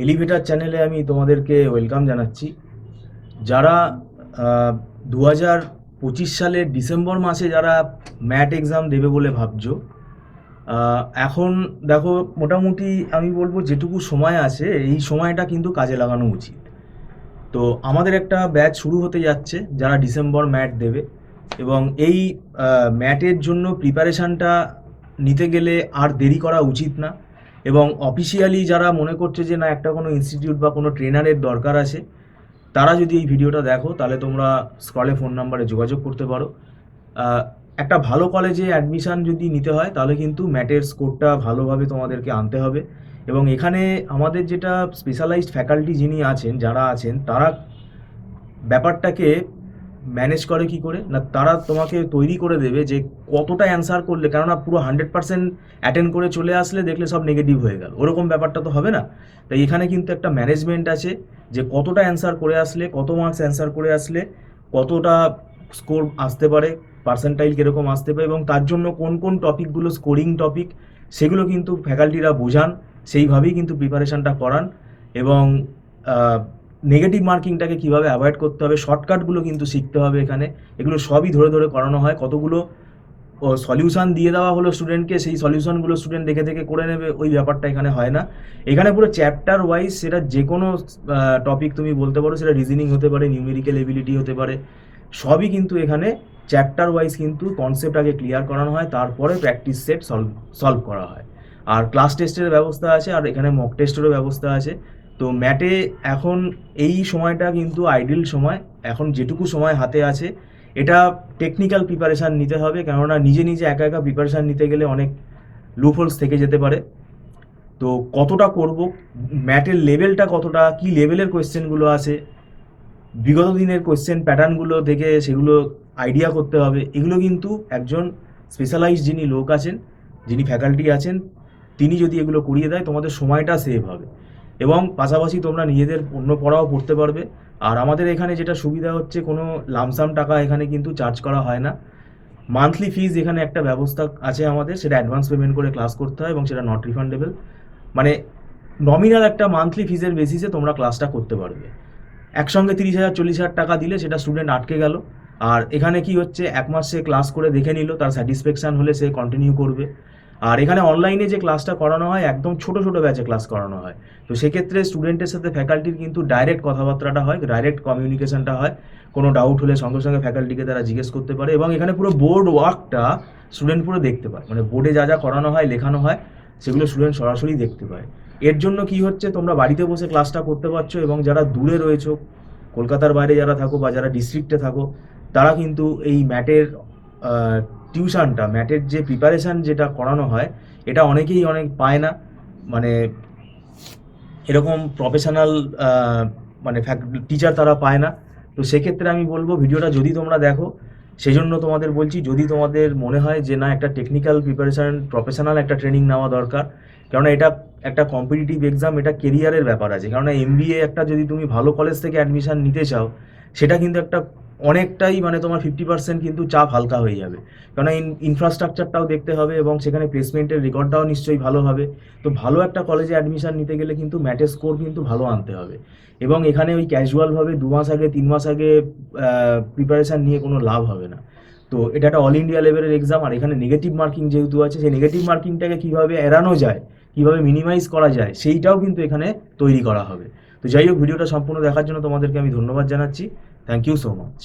Elevator চ্যানেলে আমি তোমাদেরকে ওয়েলকাম জানাচ্ছি। যারা 2025 সালের ডিসেম্বর মাসে যারা ম্যাট এক্সাম দেবে বলে ভাবছো, এখন দেখো মোটামুটি আমি বলবো যেটুকু সময় আছে এই সময়টা কিন্তু কাজে লাগানো উচিত। তো আমাদের একটা ব্যাচ শুরু হতে যাচ্ছে যারা ডিসেম্বর ম্যাট দেবে, এবং এই ম্যাটের জন্য প্রিপারেশানটা নিতে গেলে আর দেরি করা উচিত না। এবং অফিসিয়ালি যারা মনে করছে যে না একটা কোনো ইনস্টিটিউট বা কোনো ট্রেনারের দরকার আছে, তারা যদি এই ভিডিওটা দেখো তাহলে তোমরা স্ক্রলে ফোন নাম্বারে যোগাযোগ করতে পারো। একটা ভালো কলেজে অ্যাডমিশান যদি নিতে হয় তাহলে কিন্তু ম্যাটের স্কোরটা ভালোভাবে তোমাদেরকে আনতে হবে। এবং এখানে আমাদের যেটা স্পেশালাইজড ফ্যাকাল্টি যিনি আছেন যারা আছেন তারা ব্যাপারটাকে ম্যানেজ করে কি করে না, তারা তোমাকে তৈরি করে দেবে যে কতটা অ্যান্সার করলে, কেননা পুরো 100% অ্যাটেন্ড করে চলে আসলে দেখলে সব নেগেটিভ হয়ে গেল, ওরকম ব্যাপারটা তো হবে না। তাই এখানে কিন্তু একটা ম্যানেজমেন্ট আছে যে কতটা অ্যান্সার করে আসলে, কত মার্কস অ্যান্সার করে আসলে কতটা স্কোর আসতে পারে, পার্সেন্টাইল কীরকম আসতে পারে, এবং তার জন্য কোন কোন টপিকগুলো স্কোরিং টপিক সেগুলো কিন্তু ফ্যাকাল্টিরা বোঝান, সেইভাবেই কিন্তু প্রিপারেশানটা করান। এবং নেগেটিভ মার্কিংটাকে কীভাবে অ্যাভয়েড করতে হবে, শর্টকাটগুলো কিন্তু শিখতে হবে এখানে। এগুলো সবই ধরে ধরে করানো হয়। কতগুলো সলিউশন দিয়ে দেওয়া হলো স্টুডেন্টকে, সেই সলিউশনগুলো স্টুডেন্ট দেখে দেখে করে নেবে, ওই ব্যাপারটা এখানে হয় না। এখানে পুরো চ্যাপ্টার ওয়াইজ, সেটা যে কোনো টপিক তুমি বলতে পারো, সেটা রিজনিং হতে পারে, নিউমেরিক্যাল এবিলিটি হতে পারে, সবই কিন্তু এখানে চ্যাপ্টার ওয়াইজ কিন্তু কনসেপ্ট আগে ক্লিয়ার করানো হয়, তারপরে প্র্যাকটিস সেট সলভ করা হয়। আর ক্লাস টেস্টের ব্যবস্থা আছে, আর এখানে মক টেস্টেরও ব্যবস্থা আছে। তো ম্যাটে এখন এই সময়টা কিন্তু আইডিয়াল সময়, এখন যেটুকু সময় হাতে আছে এটা টেকনিক্যাল প্রিপারেশান নিতে হবে, কেননা নিজে নিজে একা একা প্রিপারেশান নিতে গেলে অনেক লুপহোলস থেকে যেতে পারে। তো কতটা করব, ম্যাটের লেভেলটা কতটা, কি লেভেলের কোয়েশ্চেনগুলো আছে, বিগত দিনের কোয়েশ্চেন প্যাটার্নগুলো দেখে সেগুলো আইডিয়া করতে হবে। এগুলো কিন্তু একজন স্পেশালাইজড যিনি লোক আছেন, যিনি ফ্যাকাল্টি আছেন, তিনি যদি এগুলো করিয়ে দেয় তোমাদের সময়টা সেভ হবে, এবং পাশাপাশি তোমরা নিজেদের অন্য পড়াও পড়তে পারবে। আর আমাদের এখানে যেটা সুবিধা হচ্ছে, কোনো লামসাম টাকা এখানে কিন্তু চার্জ করা হয় না। মান্থলি ফিজ এখানে একটা ব্যবস্থা আছে আমাদের, সেটা অ্যাডভান্স পেমেন্ট করে ক্লাস করতে হয়, এবং সেটা নট রিফান্ডেবল। মানে নমিনাল একটা মান্থলি ফিজের বেসিসে তোমরা ক্লাসটা করতে পারবে। একসঙ্গে 30,000 40,000 টাকা দিলে সেটা স্টুডেন্ট আটকে গেল। আর এখানে কি হচ্ছে, এক মাস সে ক্লাস করে দেখে নিল, তার স্যাটিসফ্যাকশান হলে সে কন্টিনিউ করবে। আর এখানে অনলাইনে যে ক্লাসটা করানো হয় একদম ছোট ছোট ব্যাচে ক্লাস করানো হয়। তো সেক্ষেত্রে স্টুডেন্টের সাথে ফ্যাকাল্টির কিন্তু ডাইরেক্ট কথাবার্তাটা হয়, ডাইরেক্ট কমিউনিকেশনটা হয়। কোনো ডাউট হলে সঙ্গে সঙ্গে ফ্যাকাল্টিকে তারা জিজ্ঞেস করতে পারে, এবং এখানে পুরো বোর্ড ওয়ার্কটা স্টুডেন্ট পুরো দেখতে পায়। মানে বোর্ডে যা যা করানো হয়, লেখানো হয়, সেগুলো স্টুডেন্ট সরাসরি দেখতে পায়। এর জন্য কি হচ্ছে, তোমরা বাড়িতে বসে ক্লাসটা করতে পারছো, এবং যারা দূরে রয়েছো, কলকাতার বাইরে যারা থাকো বা যারা ডিস্ট্রিক্টে থাকো, তারা কিন্তু এই ম্যাটের টিউশনটা, ম্যাটের যে প্রিপারেশান যেটা করানো হয়, এটা অনেকেই অনেক পায় না। মানে এরকম প্রফেশনাল মানে টিচার তারা পায় না। তো সেক্ষেত্রে আমি বলবো ভিডিওটা যদি তোমরা দেখো, সেই জন্য তোমাদের বলছি, যদি তোমাদের মনে হয় যে না একটা টেকনিক্যাল প্রিপারেশান, প্রফেশনাল একটা ট্রেনিং নেওয়া দরকার, কেননা এটা একটা কম্পিটিটিভ এক্সাম, এটা কেরিয়ারের ব্যাপার আছে। কেননা MBA একটা যদি তুমি ভালো কলেজ থেকে অ্যাডমিশান নিতে চাও, সেটা কিন্তু একটা অনেকটাই, মানে তোমার 50% কিন্তু চাপ হালকা হয়ে যাবে। কেননা ইনফ্রাস্ট্রাকচারটাও দেখতে হবে, এবং সেখানে প্লেসমেন্টের রেকর্ডটাও নিশ্চয়ই ভালো হবে। তো ভালো একটা কলেজে অ্যাডমিশান নিতে গেলে কিন্তু ম্যাটের স্কোর কিন্তু ভালো আনতে হবে। এবং এখানে ওই ক্যাজুয়ালভাবে 2 মাস আগে 3 মাস আগে প্রিপারেশান নিয়ে কোনো লাভ হবে না। তো এটা একটা অল ইন্ডিয়া লেভেলের এক্সাম, আর এখানে নেগেটিভ মার্কিং যেহেতু আছে, সেই নেগেটিভ মার্কিংটাকে কীভাবে এড়ানো যায়, কীভাবে মিনিমাইজ করা যায়, সেইটাও কিন্তু এখানে তৈরি করা হবে। তো যাই হোক, ভিডিওটা সম্পূর্ণ দেখার জন্য তোমাদেরকে আমি ধন্যবাদ জানাচ্ছি। Thank you so much.